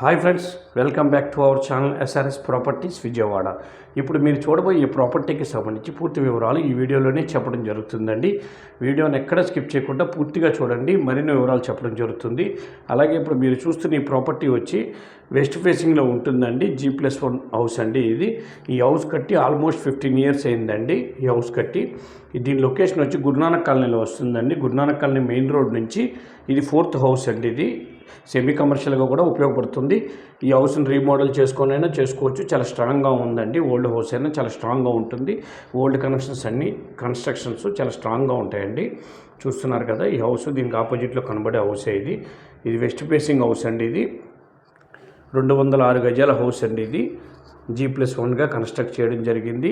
Hi friends, welcome back to our channel SRS properties Vijayawada. ఇప్పుడు మీరు చూడబోయే ప్రాపర్టీకి సంబంధించి పూర్తి వివరాలు ఈ వీడియోలోనే చెప్పడం జరుగుతుందండి. వీడియోని ఎక్కడ స్కిప్ చేయకుండా పూర్తిగా చూడండి, మరిన్ని వివరాలు చెప్పడం జరుగుతుంది. అలాగే ఇప్పుడు మీరు చూస్తున్న ఈ ప్రాపర్టీ వచ్చి వెస్ట్ ఫేసింగ్లో ఉంటుందండి. G+1 హౌస్ అండి ఇది. ఈ హౌస్ కట్టి ఆల్మోస్ట్ 15 ఇయర్స్ అయిందండి ఈ హౌస్ కట్టి. దీని లొకేషన్ వచ్చి గురునానక్ కాలనీలో వస్తుందండి. గురునానక్ కాలనీ మెయిన్ రోడ్ నుంచి ఇది 4th హౌస్ అండి. ఇది సెమీ కమర్షియల్గా కూడా ఉపయోగపడుతుంది. ఈ హౌస్ని రీమోడల్ చేసుకొనైనా చేసుకోవచ్చు. చాలా స్ట్రాంగ్గా ఉందండి. ఓల్డ్ హౌస్ అయినా చాలా స్ట్రాంగ్గా ఉంటుంది. ఓల్డ్ కన్స్ట్రక్షన్స్ చాలా స్ట్రాంగ్గా ఉంటాయండి. చూస్తున్నారు కదా ఈ హౌస్, దీనికి ఆపోజిట్లో కనబడే హౌసే ఇది. ఇది వెస్ట్ ఫేసింగ్ హౌస్ అండి. ఇది 206 గజాల హౌస్ అండి. ఇది G+1గా కన్స్ట్రక్ట్ చేయడం జరిగింది.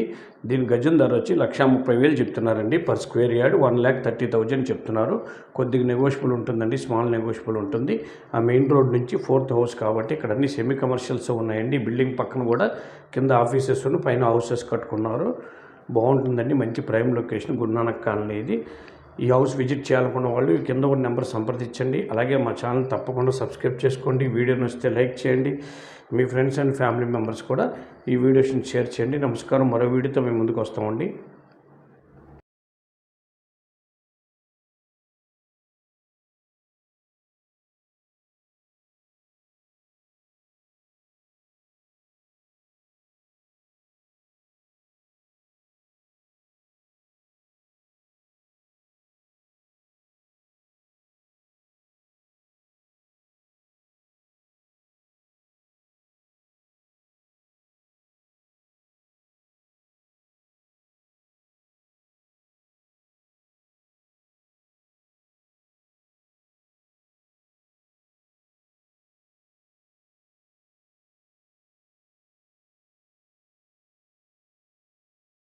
దీని గజం ధర వచ్చి 1,30,000 చెప్తున్నారండి. పర్ స్క్వేర్ యార్డ్ 1,30,000 చెప్తున్నారు. కొద్దిగా నెగోషియబుల్ ఉంటుందండి, స్మాల్ నెగోషియబుల్ ఉంటుంది. ఆ మెయిన్ రోడ్ నుంచి 4th హౌస్ కాబట్టి ఇక్కడ అన్ని సెమీ కమర్షియల్స్ ఉన్నాయండి. బిల్డింగ్ పక్కన కూడా కింద ఆఫీసెస్ పైన హౌసెస్ కట్టుకున్నారు. బాగుంటుందండి, మంచి ప్రైమ్ లొకేషన్ గురునానక్ కాలనీ ఇది. ఈ హౌస్ విజిట్ చేయాలనుకున్న వాళ్ళు కింద ఉన్న నెంబర్ సంప్రదించండి. అలాగే మా ఛానల్ తప్పకుండా సబ్స్క్రైబ్ చేసుకోండి. వీడియో నచ్చితే లైక్ చేయండి. మీ ఫ్రెండ్స్ అండ్ ఫ్యామిలీ మెంబర్స్ కూడా ఈ వీడియోస్ని షేర్ చేయండి. నమస్కారం, మరో వీడియోతో మేము ముందుకు వస్తామండి.